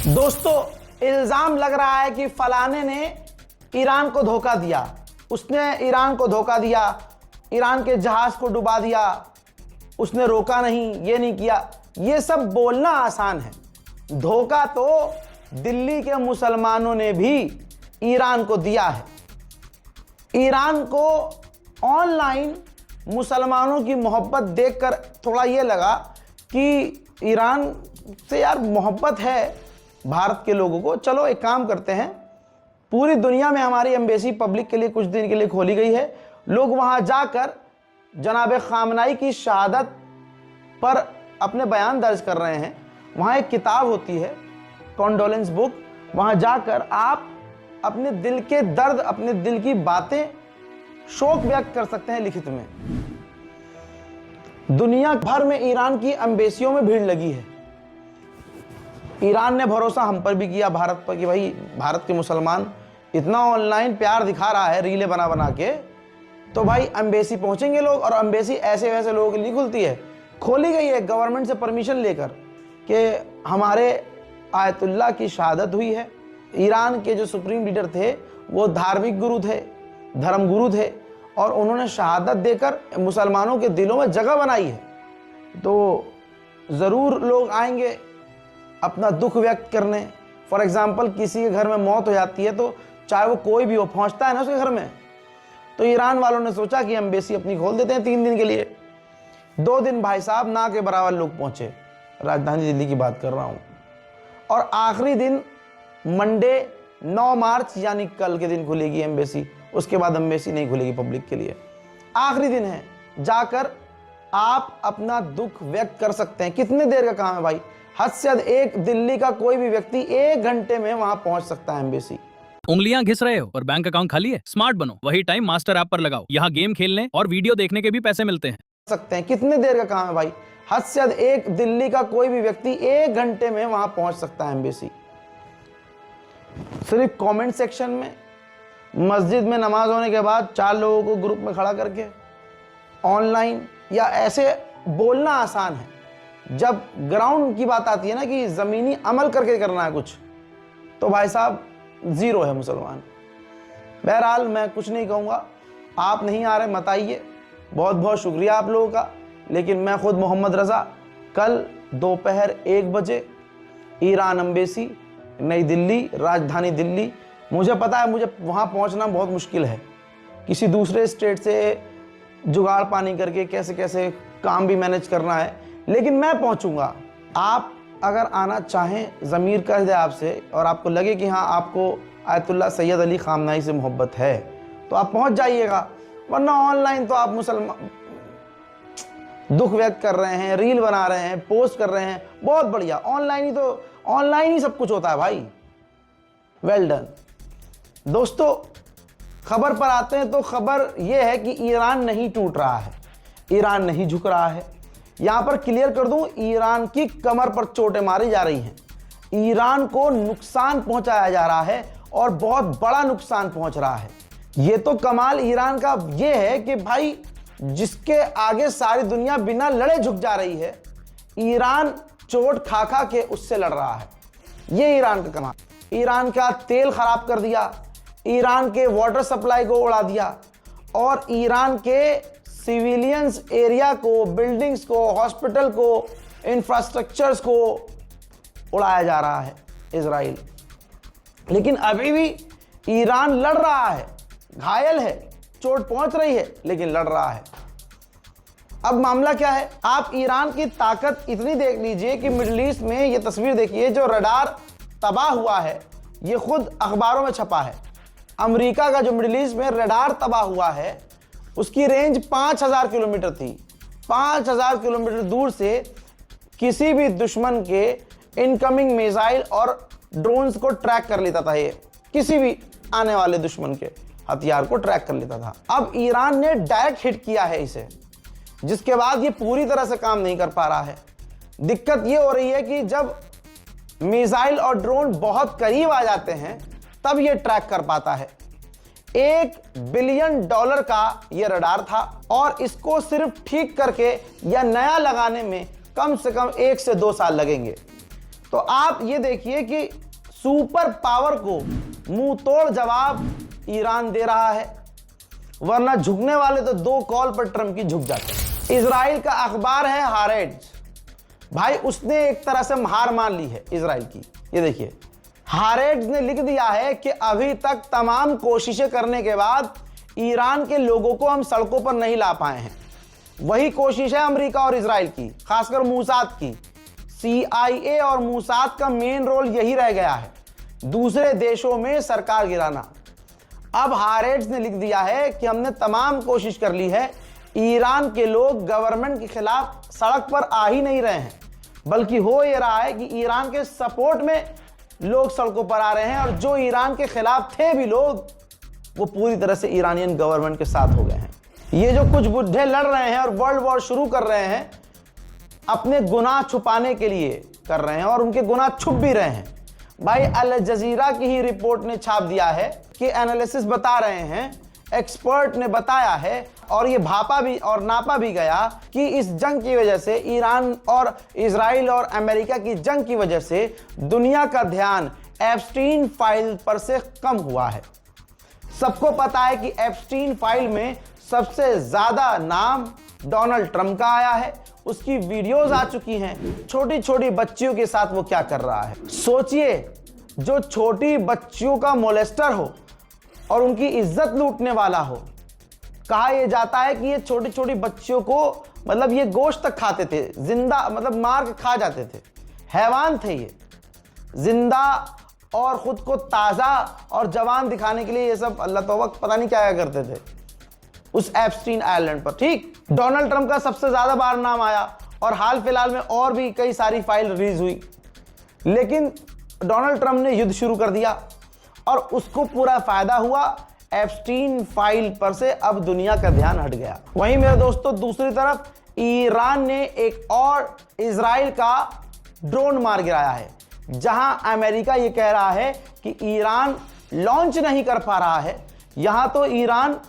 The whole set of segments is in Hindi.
दोस्तों, इल्जाम लग रहा है कि फलाने ने ईरान को धोखा दिया, उसने ईरान को धोखा दिया, ईरान के जहाज को डुबा दिया, उसने रोका नहीं, ये नहीं किया। ये सब बोलना आसान है। धोखा तो दिल्ली के मुसलमानों ने भी ईरान को दिया है। ईरान को ऑनलाइन मुसलमानों की मोहब्बत देखकर थोड़ा ये लगा कि ईरान से यार मोहब्बत है भारत के लोगों को। चलो एक काम करते हैं, पूरी दुनिया में हमारी एम्बेसी पब्लिक के लिए कुछ दिन के लिए खोली गई है। लोग वहां जाकर जनाब खामनाई की शहादत पर अपने बयान दर्ज कर रहे हैं। वहां एक किताब होती है, कॉन्डोलेंस बुक। वहां जाकर आप अपने दिल के दर्द, अपने दिल की बातें, शोक व्यक्त कर सकते हैं लिखित में। दुनिया भर में ईरान की एम्बेसियों में भीड़ लगी है। ईरान ने भरोसा हम पर भी किया, भारत पर, कि भाई भारत के मुसलमान इतना ऑनलाइन प्यार दिखा रहा है रीले बना बना के, तो भाई एम्बेसी पहुंचेंगे लोग। और एम्बेसी ऐसे वैसे लोगों के लिए खुलती है, खोली गई है गवर्नमेंट से परमिशन लेकर कि हमारे आयतुल्लाह की शहादत हुई है। ईरान के जो सुप्रीम लीडर थे वो धार्मिक गुरु थे, धर्म गुरु थे, और उन्होंने शहादत देकर मुसलमानों के दिलों में जगह बनाई है। तो ज़रूर लोग आएंगे अपना दुख व्यक्त करने। फॉर एग्जाम्पल, किसी के घर में मौत हो जाती है तो चाहे वो कोई भी हो, पहुंचता है ना उसके घर में। तो ईरान वालों ने सोचा कि एम्बेसी अपनी खोल देते हैं 3 दिन के लिए। 2 दिन भाई साहब ना के बराबर लोग पहुंचे, राजधानी दिल्ली की बात कर रहा हूं। और आखिरी दिन मंडे 9 मार्च यानी कल के दिन खुलेगी एम्बेसी। उसके बाद एम्बेसी नहीं खुलेगी पब्लिक के लिए। आखिरी दिन है, जाकर आप अपना दुख व्यक्त कर सकते हैं। कितने देर का काम है भाई? हद से हद एक दिल्ली का कोई भी व्यक्ति 1 घंटे में वहां पहुंच सकता है एम्बेसी। उंगलियां घिस रहे हो और बैंक अकाउंट खाली है? स्मार्ट बनो, वही टाइम मास्टर ऐप पर लगाओ। यहाँ गेम खेलने और वीडियो देखने के भी पैसे मिलते हैं। सकते हैं। कितने देर का काम है भाई? हद से हद एक दिल्ली का कोई भी व्यक्ति 1 घंटे में वहां पहुंच सकता है एम्बेसी। सिर्फ कमेंट सेक्शन में मस्जिद में नमाज होने के बाद 4 लोगों को ग्रुप में खड़ा करके ऑनलाइन या ऐसे बोलना आसान है। जब ग्राउंड की बात आती है ना कि ज़मीनी अमल करके करना है कुछ, तो भाई साहब ज़ीरो है मुसलमान। बहरहाल मैं कुछ नहीं कहूँगा। आप नहीं आ रहे मत आइए, बहुत बहुत शुक्रिया आप लोगों का। लेकिन मैं खुद मोहम्मद रज़ा कल दोपहर 1 बजे ईरान एम्बेसी, नई दिल्ली, राजधानी दिल्ली। मुझे पता है मुझे वहाँ पहुँचना बहुत मुश्किल है, किसी दूसरे स्टेट से जुगाड़ पानी करके कैसे कैसे काम भी मैनेज करना है, लेकिन मैं पहुँचूँगा। आप अगर आना चाहें, ज़मीर कर दे आपसे, और आपको लगे कि हाँ आपको आयतुल्लाह सैयद अली खामनाई से मोहब्बत है, तो आप पहुँच जाइएगा। वरना ऑनलाइन तो आप मुसलमान दुख व्यक्त कर रहे हैं, रील बना रहे हैं, पोस्ट कर रहे हैं, बहुत बढ़िया। ऑनलाइन ही सब कुछ होता है भाई। Well done. दोस्तों, खबर पर आते हैं तो खबर यह है कि ईरान नहीं टूट रहा है, ईरान नहीं झुक रहा है। यहां पर क्लियर कर दूं, ईरान की कमर पर चोटें मारी जा रही हैं, ईरान को नुकसान पहुंचाया जा रहा है और बहुत बड़ा नुकसान पहुंच रहा है। यह तो कमाल ईरान का यह है कि भाई जिसके आगे सारी दुनिया बिना लड़े झुक जा रही है, ईरान चोट खा खा के उससे लड़ रहा है। यह ईरान का कमाल। ईरान का तेल खराब कर दिया, ईरान के वाटर सप्लाई को उड़ा दिया, और ईरान के सिविलियंस एरिया को, बिल्डिंग्स को, हॉस्पिटल को, इंफ्रास्ट्रक्चर्स को उड़ाया जा रहा है इजराइल। लेकिन अभी भी ईरान लड़ रहा है, घायल है, चोट पहुंच रही है, लेकिन लड़ रहा है। अब मामला क्या है? आप ईरान की ताकत इतनी देख लीजिए कि मिडिल ईस्ट में ये तस्वीर देखिए, जो रडार तबाह हुआ है, ये खुद अखबारों में छपा है। अमेरिका का जो मिडिल ईस्ट में रडार तबाह हुआ है, उसकी रेंज 5000 किलोमीटर थी। 5000 किलोमीटर दूर से किसी भी दुश्मन के इनकमिंग मिसाइल और ड्रोन्स को ट्रैक कर लेता था। ये किसी भी आने वाले दुश्मन के हथियार को ट्रैक कर लेता था। अब ईरान ने डायरेक्ट हिट किया है इसे, जिसके बाद ये पूरी तरह से काम नहीं कर पा रहा है। दिक्कत ये हो रही है कि जब मिसाइल और ड्रोन बहुत करीब आ जाते हैं, तब ये ट्रैक कर पाता है। $1 बिलियन का ये रडार था, और इसको सिर्फ ठीक करके या नया लगाने में कम से कम 1 से 2 साल लगेंगे। तो आप ये देखिए कि सुपर पावर को मुंह तोड़ जवाब ईरान दे रहा है, वरना झुकने वाले तो 2 कॉल पर ट्रंप की झुक जाते हैं। इजराइल का अखबार है हारेट्ज, भाई उसने एक तरह से हार मान ली है इजराइल की। ये देखिए हारेट्ज ने लिख दिया है कि अभी तक तमाम कोशिशें करने के बाद ईरान के लोगों को हम सड़कों पर नहीं ला पाए हैं। वही कोशिश है अमेरिका और इजराइल की, खासकर मूसाद की। CIA और मूसाद का मेन रोल यही रह गया है, दूसरे देशों में सरकार गिराना। अब हारेट्ज ने लिख दिया है कि हमने तमाम कोशिश कर ली है, ईरान के लोग गवर्नमेंट के खिलाफ सड़क पर आ ही नहीं रहे हैं, बल्कि हो ये रहा है कि ईरान के सपोर्ट में लोग सड़कों पर आ रहे हैं, और जो ईरान के खिलाफ थे भी लोग, वो पूरी तरह से ईरानियन गवर्नमेंट के साथ हो गए हैं। ये जो कुछ बुढ़े लड़ रहे हैं और वर्ल्ड वॉर शुरू कर रहे हैं, अपने गुनाह छुपाने के लिए कर रहे हैं, और उनके गुनाह छुप भी रहे हैं। भाई अल जजीरा की ही रिपोर्ट ने छाप दिया है कि एनालिसिस बता रहे हैं, एक्सपर्ट ने बताया है, और ये भापा भी और नापा भी गया कि इस जंग की वजह से, ईरान और इजराइल और अमेरिका की जंग की वजह से दुनिया का ध्यान एप्स्टीन फाइल पर से कम हुआ है। सबको पता है कि एप्स्टीन फाइल में सबसे ज्यादा नाम डोनाल्ड ट्रंप का आया है, उसकी वीडियोस आ चुकी हैं, छोटी छोटी बच्चियों के साथ वो क्या कर रहा है। सोचिए, जो छोटी बच्चियों का मोलेस्टर हो और उनकी इज्जत लूटने वाला हो। कहा यह जाता है कि ये छोटी छोटी बच्चियों को, मतलब ये गोश्त तक खाते थे, जिंदा, मतलब मार के खा जाते थे, हैवान थे ये, जिंदा, और खुद को ताजा और जवान दिखाने के लिए ये सब अल्लाह तौबा पता नहीं क्या करते थे उस एप्स्टीन आइलैंड पर। ठीक, डोनाल्ड ट्रंप का सबसे ज्यादा बार नाम आया, और हाल फिलहाल में और भी कई सारी फाइल रिलीज हुई, लेकिन डोनाल्ड ट्रंप ने युद्ध शुरू कर दिया और उसको पूरा फायदा हुआ। एप्स्टीन फाइल पर से अब दुनिया का ध्यान हट गया। वहीं मेरे दोस्तों, दूसरी तरफ ईरान ने एक और इजराइल का ड्रोन मार गिराया है, जहां अमेरिका ये कह रहा है कि ईरान लॉन्च नहीं कर पा रहा है। यहां तो ईरान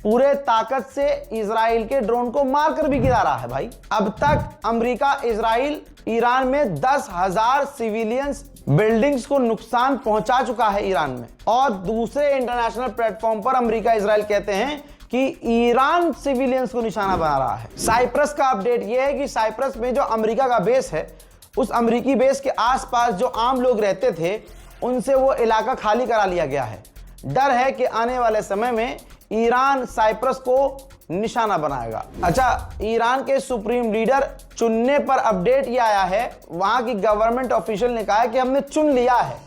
पूरे ताकत से इजराइल के ड्रोन को मारकर भी गिरा रहा है। भाई अब तक अमेरिका, इजराइल, ईरान में 10,000 सिविलियंस बिल्डिंग्स को नुकसान पहुंचा चुका है ईरान में, और दूसरे इंटरनेशनल प्लेटफॉर्म पर अमेरिका, इजराइल कहते हैं कि ईरान सिविलियंस को निशाना बना रहा है। साइप्रस का अपडेट यह है कि साइप्रस में जो अमेरिका का बेस है, उस अमेरिकी बेस के आसपास जो आम लोग रहते थे, उनसे वो इलाका खाली करा लिया गया है। डर है कि आने वाले समय में ईरान साइप्रस को निशाना बनाएगा। अच्छा, ईरान के सुप्रीम लीडर चुनने पर अपडेट ये आया है, वहां की गवर्नमेंट ऑफिशियल ने कहा है कि हमने चुन लिया है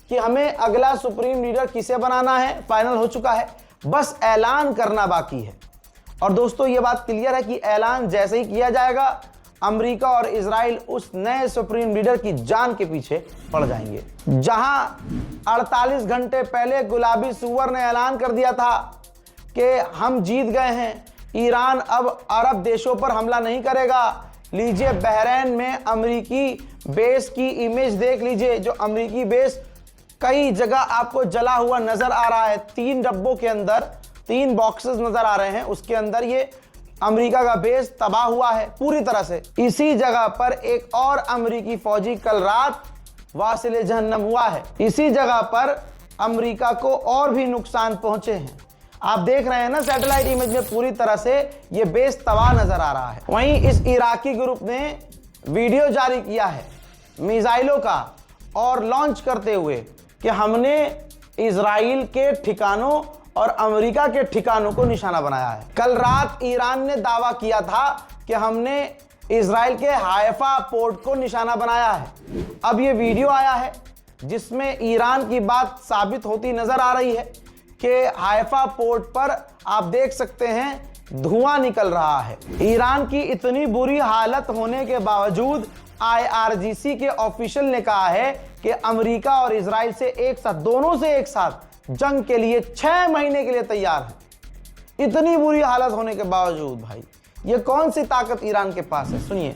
कि हमें अगला सुप्रीम लीडर किसे बनाना है, फाइनल हो चुका है, बस ऐलान करना बाकी है। और दोस्तों, ये बात क्लियर है कि ऐलान जैसे ही किया जाएगा, अमेरिका और इजराइल उस नए सुप्रीम लीडर की जान के पीछे पड़ जाएंगे। जहां 48 घंटे पहले गुलाबी सुअर ने ऐलान कर दिया था कि हम जीत गए हैं, ईरान अब अरब देशों पर हमला नहीं करेगा। लीजिए, बहरीन में अमेरिकी बेस की इमेज देख लीजिए। जो अमेरिकी बेस कई जगह आपको जला हुआ नजर आ रहा है, 3 डब्बों के अंदर 3 बॉक्सेस नजर आ रहे हैं, उसके अंदर ये अमेरिका का बेस तबाह हुआ है पूरी तरह से। इसी जगह पर एक और अमेरिकी फौजी कल रात वासिले जहन्नम हुआ है। इसी जगह पर अमेरिका को और भी नुकसान पहुंचे हैं। आप देख रहे हैं ना सैटेलाइट इमेज में, पूरी तरह से ये बेस तबाह नजर आ रहा है। वहीं इस इराकी ग्रुप ने वीडियो जारी किया है मिसाइलों का, और लॉन्च करते हुए कि हमने इजराइल के ठिकानों और अमेरिका के ठिकानों को निशाना बनाया है। कल रात ईरान ने दावा किया था कि हमने इजराइल के हाइफा पोर्ट को निशाना बनाया है। अब ये वीडियो आया है जिसमें ईरान की बात साबित होती नजर आ रही है कि हाइफा पोर्ट पर आप देख सकते हैं धुआं निकल रहा है। ईरान की इतनी बुरी हालत होने के बावजूद IRGC के ऑफिशियल ने कहा है कि अमेरिका और इजराइल से एक साथ, दोनों से एक साथ जंग के लिए 6 महीने के लिए तैयार है। इतनी बुरी हालत होने के बावजूद भाई, ये कौन सी ताकत ईरान के पास है? सुनिए।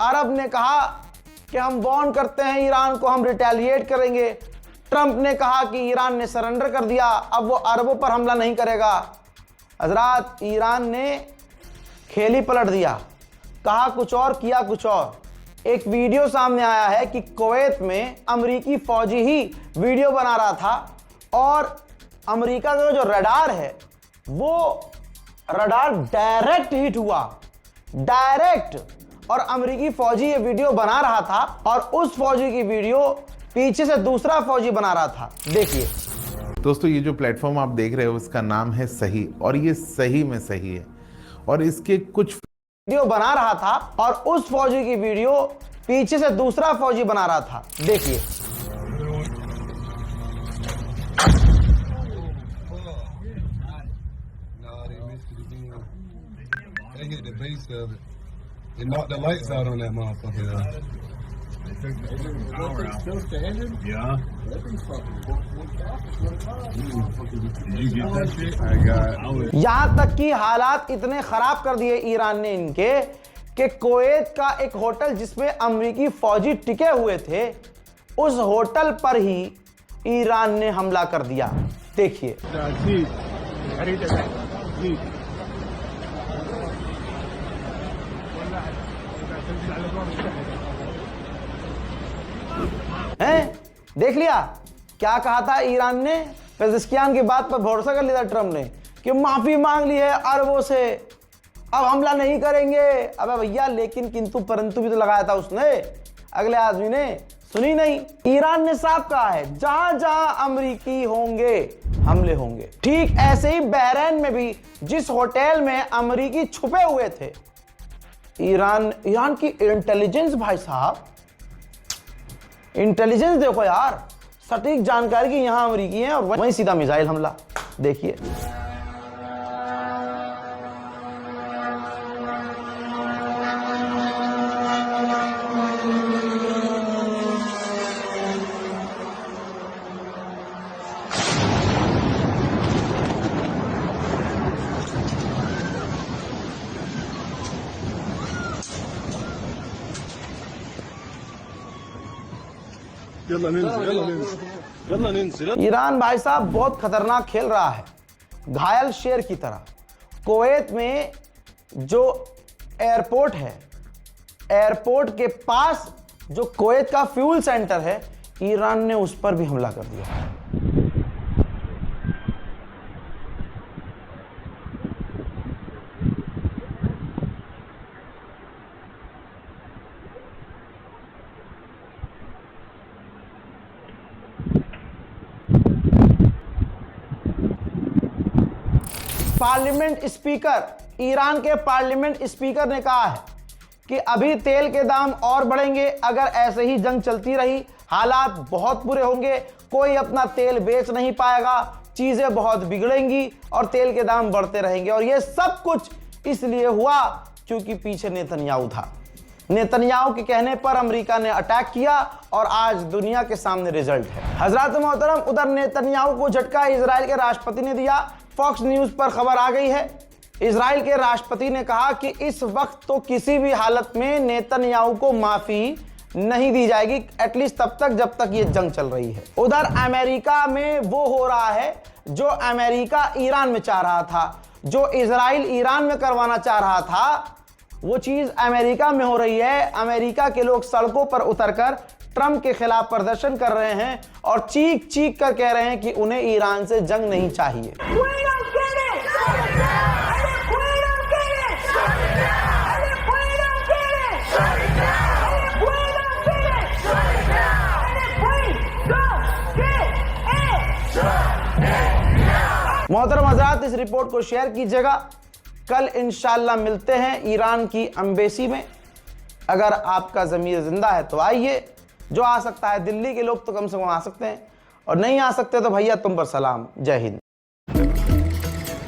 अरब ने कहा कि हम वार्न करते हैं ईरान को, हम रिटेलिएट करेंगे, ट्रंप ने कहा कि ईरान ने सरेंडर कर दिया, अब वो अरबों पर हमला नहीं करेगा। हजरात, ईरान ने खेल ही पलट दिया, कहा कुछ और किया कुछ और। एक वीडियो सामने आया है कि कुवैत में अमेरिकी फौजी ही वीडियो बना रहा था और अमेरिका का जो रडार है वो रडार डायरेक्ट हिट हुआ, डायरेक्ट। और अमेरिकी फौजी ये वीडियो बना रहा था और उस फौजी की वीडियो पीछे से दूसरा फौजी बना रहा था। देखिए दोस्तों, ये जो प्लेटफॉर्म आप देख रहे हो इसका नाम है सही, और ये सही में सही है। और इसके कुछ वीडियो बना रहा था और उस फौजी की वीडियो पीछे से दूसरा फौजी बना रहा था। देखिए They hit the base of it. It knocked the lights out on that motherfucker. Still standing? Yeah. Did you get that shit? I got. यहां तक कि हालात इतने खराब कर दिए ईरान ने इनके कि कुवैत का एक होटल जिसमें अमेरिकी फौजी टिके हुए थे, उस होटल पर ही ईरान ने हमला कर दिया। देखिए हैं, देख लिया क्या कहा था ईरान ने? पेज़ेश्कियान की बात पर भरोसा कर लिया था ट्रंप ने कि माफी मांग ली है अरबों से, अब हमला नहीं करेंगे। अबे भैया, लेकिन किंतु परंतु भी तो लगाया था उसने, अगले आदमी ने सुनी नहीं। ईरान ने साफ कहा है जहां जहां अमेरिकी होंगे हमले होंगे। ठीक ऐसे ही बहरीन में भी जिस होटल में अमेरिकी छुपे हुए थे, ईरान की इंटेलिजेंस, भाई साहब इंटेलिजेंस देखो यार, सटीक जानकारी की यहां अमेरिकी है और वहीं सीधा मिसाइल हमला। देखिए ईरान भाई साहब बहुत खतरनाक खेल रहा है, घायल शेर की तरह। कुवैत में जो एयरपोर्ट है, एयरपोर्ट के पास जो कुवैत का फ्यूल सेंटर है, ईरान ने उस पर भी हमला कर दिया। पार्लियामेंट स्पीकर, ईरान के पार्लियामेंट स्पीकर ने कहा है कि अभी तेल के दाम और बढ़ेंगे, अगर ऐसे ही जंग चलती रही हालात बहुत बुरे होंगे, कोई अपना तेल बेच नहीं पाएगा, चीजें बहुत बिगड़ेंगी और तेल के दाम बढ़ते रहेंगे। और ये सब कुछ इसलिए हुआ क्योंकि पीछे नेतन्याहू था। नेतन्याहू के कहने पर अमेरिका ने अटैक किया और आज दुनिया के सामने रिजल्ट है। हजरत मोहतरम, उधर नेतन्याहू को झटका इजराइल के राष्ट्रपति ने दिया। फॉक्स न्यूज पर खबर आ गई है, इजराइल के राष्ट्रपति ने कहा कि इस वक्त तो किसी भी हालत में नेतन्याहू को माफी नहीं दी जाएगी, एटलीस्ट तब तक जब तक ये जंग चल रही है। उधर अमेरिका में वो हो रहा है जो अमेरिका ईरान में चाह रहा था, जो इजराइल ईरान में करवाना चाह रहा था, वो चीज अमेरिका में हो रही है। अमेरिका के लोग सड़कों पर उतरकर ट्रंप के खिलाफ प्रदर्शन कर रहे हैं और चीख चीख कर कह रहे हैं कि उन्हें ईरान से जंग नहीं चाहिए। मोहतरम हज़रात, इस रिपोर्ट को शेयर कीजिएगा। कल इंशाअल्लाह मिलते हैं ईरान की एम्बेसी में। अगर आपका ज़मीर जिंदा है तो आइए, जो आ सकता है, दिल्ली के लोग तो कम से कम आ सकते हैं, और नहीं आ सकते तो भैया तुम पर सलाम। जय हिंद।